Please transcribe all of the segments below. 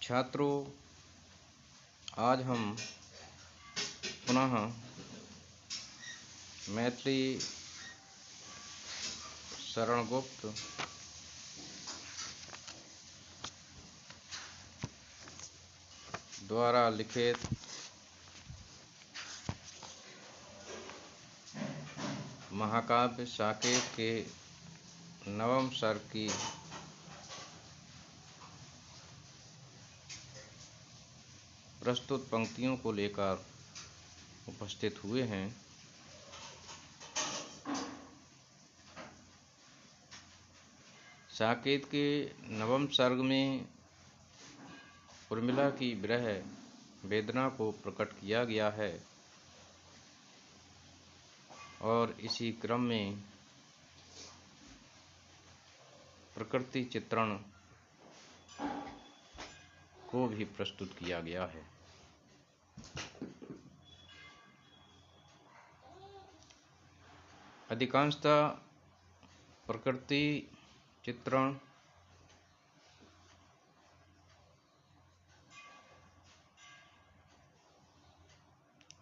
छात्रों, आज हम पुनः मैथिली शरण गुप्त द्वारा लिखित महाकाव्य साकेत के नवम सर्ग की प्रस्तुत पंक्तियों को लेकर उपस्थित हुए हैं। साकेत के नवम सर्ग में उर्मिला की विरह वेदना को प्रकट किया गया है और इसी क्रम में प्रकृति चित्रण को भी प्रस्तुत किया गया है। अधिकांशतः प्रकृति चित्रण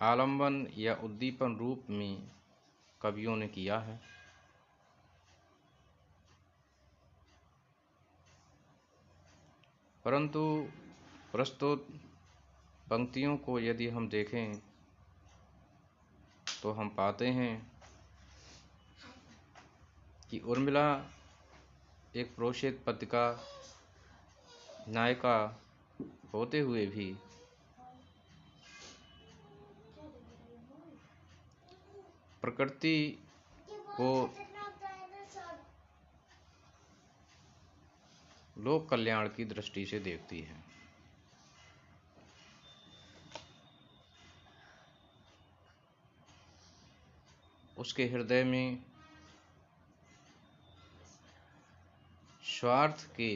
आलंबन या उद्दीपन रूप में कवियों ने किया है, परंतु प्रस्तुत पंक्तियों को यदि हम देखें तो हम पाते हैं कि उर्मिला एक प्रोषित पत्रिका नायिका होते हुए भी प्रकृति को लोक कल्याण की दृष्टि से देखती है। उसके हृदय में स्वार्थ के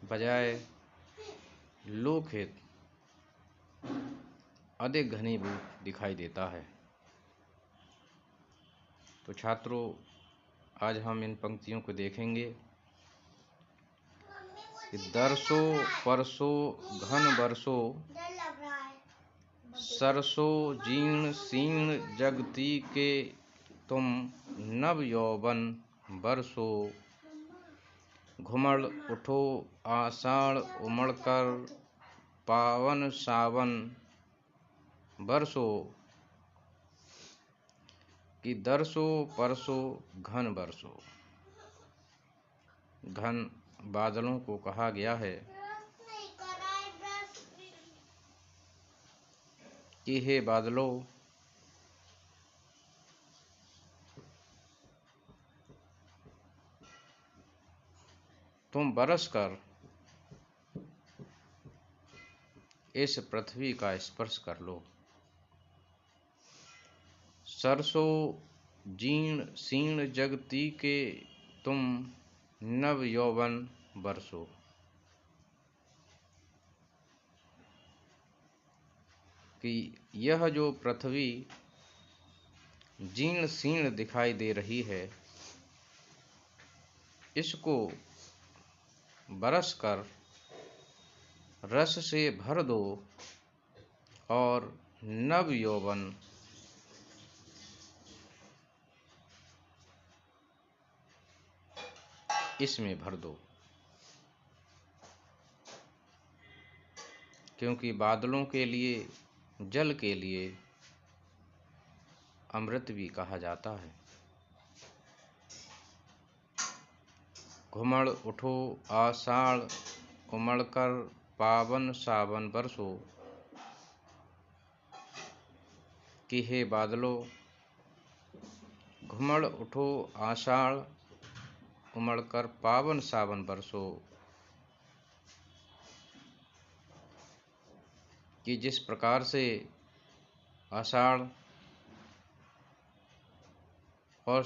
बजाय लोकहित अधिक घनीभूत दिखाई देता है। तो छात्रों, आज हम इन पंक्तियों को देखेंगे कि दरसो परसो घन बरसो सरसो जीर्ण शीर्ण जगती के तुम नव यौवन बरसो घुमड़ उठो आषाढ़ उमड़कर पावन सावन बरसो कि दरसो परसो घन बरसो। घन बादलों को कहा गया है कि हे बादलों, तुम बरस कर इस पृथ्वी का स्पर्श कर लो। सरसो जीर्ण शीर्ण जगती के तुम नव यौवन बरसो। कि यह जो पृथ्वी जीर्ण शीर्ण दिखाई दे रही है, इसको बरस कर रस से भर दो और नव यौवन इसमें भर दो। क्योंकि बादलों के लिए, जल के लिए अमृत भी कहा जाता है। घुमड़ उठो आषाढ़ उमड़कर पावन सावन बरसो। कि हे बादलों, घुमड़ उठो आषाढ़ उमड़कर पावन सावन बरसो। कि जिस प्रकार से आषाढ़ और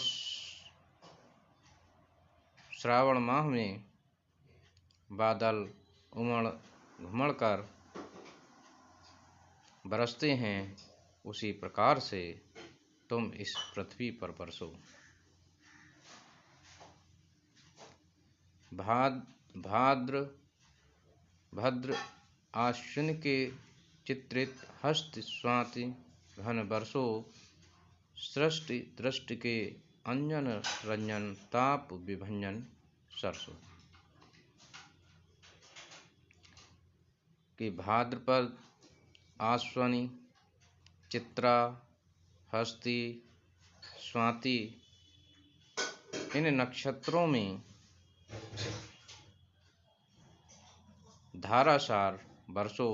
श्रावण माह में बादल घुमड़ कर बरसते हैं, उसी प्रकार से तुम इस पृथ्वी पर बरसो। भाद्र भद्र आश्विन के चित्रित हस्त स्वाति घन वर्षों सृष्टि दृष्टि के अंजन रंजन ताप विभंजन सरसों। कि भाद्रपद आश्वनी चित्रा हस्ती स्वाति इन नक्षत्रों में धारासार वर्षों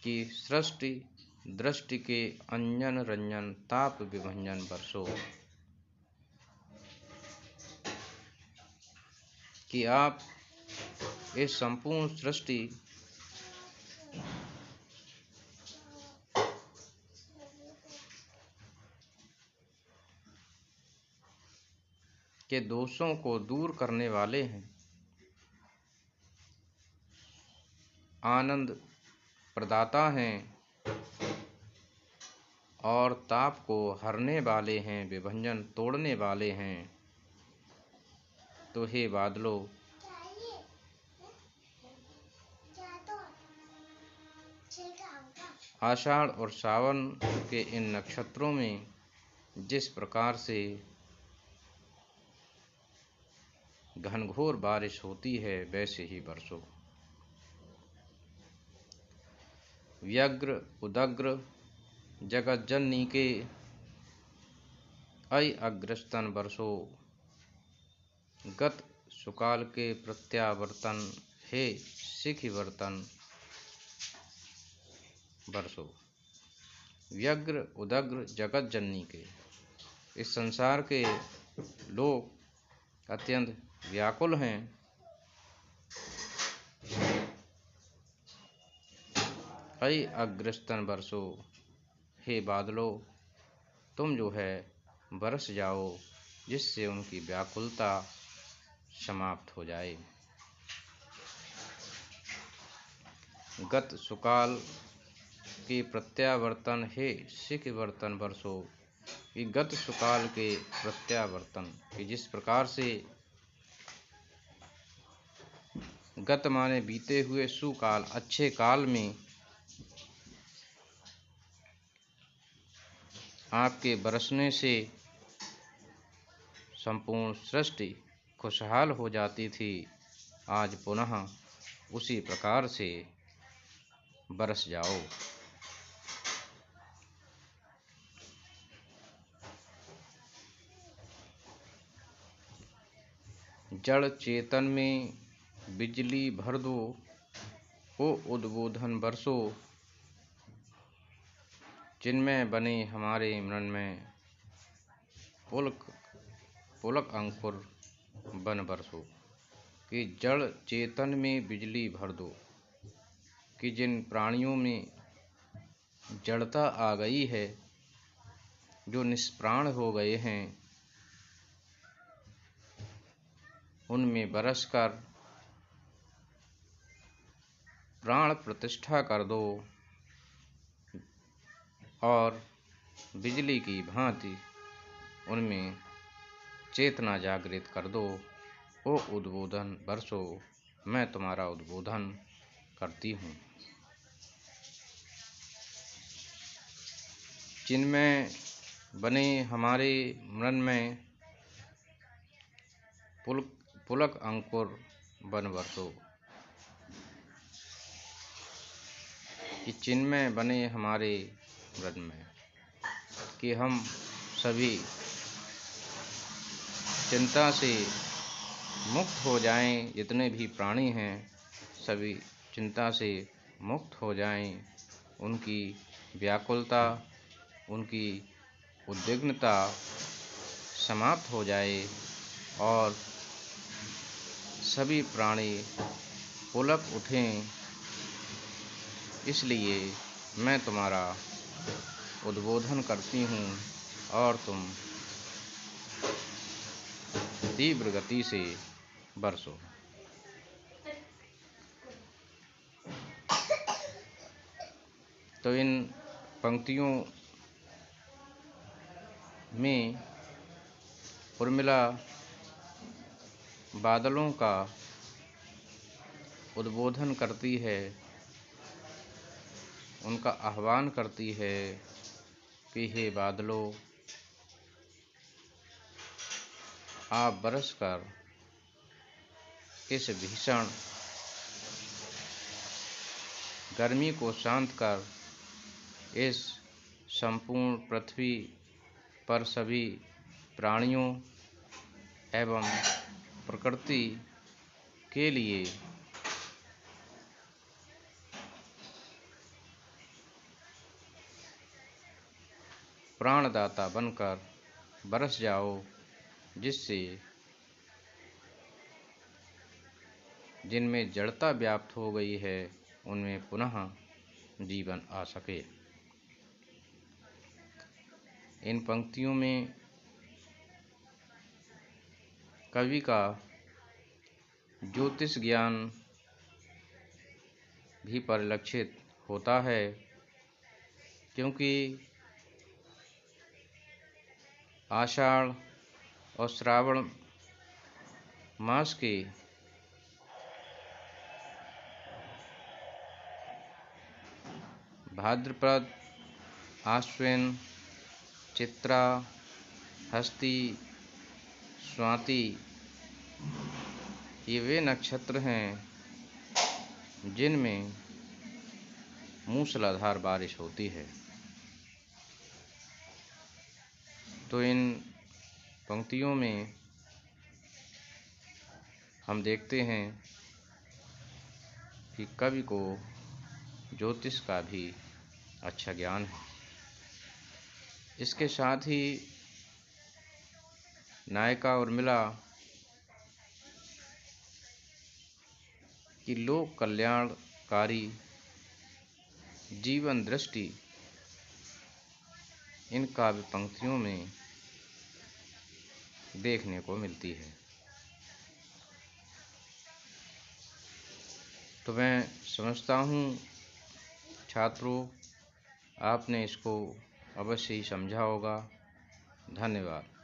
की सृष्टि दृष्टि के अंजन रंजन ताप विभंजन वर्षों कि आप इस संपूर्ण सृष्टि के दोषों को दूर करने वाले हैं, आनंद प्रदाता हैं और ताप को हरने वाले हैं, विभंजन तोड़ने वाले हैं। तो हे बादलों, आषाढ़ और सावन के इन नक्षत्रों में जिस प्रकार से घनघोर बारिश होती है, वैसे ही बरसो। व्यग्र उदग्र जगत जननी के अय अग्रस्तन बरसो, गत सुकाल के प्रत्यावर्तन हे शिखिवर्तन बरसो। व्यग्र उदग्र जगत जननी के, इस संसार के लोग अत्यंत व्याकुल हैं, अय अग्रस्तन बरसो, हे बादलों तुम जो है बरस जाओ, जिससे उनकी व्याकुलता समाप्त हो जाए। गत सुकाल के प्रत्यावर्तन हे शिखिवर्तन बरसो, कि गत सुकाल के प्रत्यावर्तन कि जिस प्रकार से गत माने बीते हुए सुकाल अच्छे काल में आपके बरसने से संपूर्ण सृष्टि खुशहाल हो जाती थी, आज पुनः उसी प्रकार से बरस जाओ। जड़ चेतन में बिजली भर दो, ओ उद्बोधन बरसो, जिनमें बने हमारे मन में पुलक अंकुर बन बरसो। कि जड़ चेतन में बिजली भर दो, कि जिन प्राणियों में जड़ता आ गई है, जो निष्प्राण हो गए हैं, उनमें बरसकर प्राण प्रतिष्ठा कर दो और बिजली की भांति उनमें चेतना जागृत कर दो। ओ उद्बोधन बरसो, मैं तुम्हारा उद्बोधन करती हूँ। जिनमें बने हमारे मन में पुलक अंकुर बन बरसो, कि चिन्मय बने हमारे मन में, कि हम सभी चिंता से मुक्त हो जाएं, जितने भी प्राणी हैं सभी चिंता से मुक्त हो जाएं, उनकी व्याकुलता उनकी उद्विग्नता समाप्त हो जाए और सभी प्राणी पुलक उठें। इसलिए मैं तुम्हारा उद्बोधन करती हूँ और तुम तीव्र गति से बरसो। तो इन पंक्तियों में उर्मिला बादलों का उद्बोधन करती है, उनका आह्वान करती है कि हे बादलों, आप बरसकर इस भीषण गर्मी को शांत कर इस संपूर्ण पृथ्वी पर सभी प्राणियों एवं प्रकृति के लिए प्राणदाता बनकर बरस जाओ, जिससे जिनमें जड़ता व्याप्त हो गई है उनमें पुनः जीवन आ सके। इन पंक्तियों में कवि का ज्योतिष ज्ञान भी परिलक्षित होता है, क्योंकि आषाढ़ और श्रावण मास के भाद्रपद, आश्विन, चित्रा, हस्ती, स्वाति ये वे नक्षत्र हैं जिनमें मूसलाधार बारिश होती है। तो इन पंक्तियों में हम देखते हैं कि कवि को ज्योतिष का भी अच्छा ज्ञान है। इसके साथ ही नायिका उर्मिला की लोक कल्याणकारी जीवन दृष्टि इन काव्य पंक्तियों में देखने को मिलती है। तो मैं समझता हूँ छात्रों, आपने इसको अवश्य ही समझा होगा। धन्यवाद।